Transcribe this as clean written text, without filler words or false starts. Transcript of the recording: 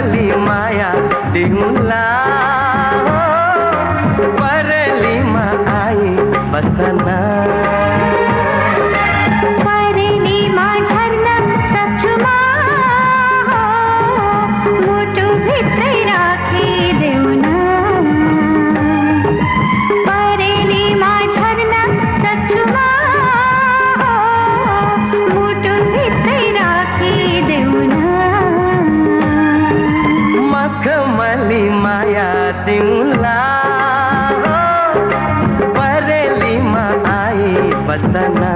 मखमली माया दिहुला परेलीमा आई बसना परेलीमा झर्न सक्छुमा मुटु भित्रै राखिदेऊ न परेलीमा झर्न सक्छुमा मुटु भित्रै राखिदेऊ न मखमली माया दिहुला परेलीमा आई बसना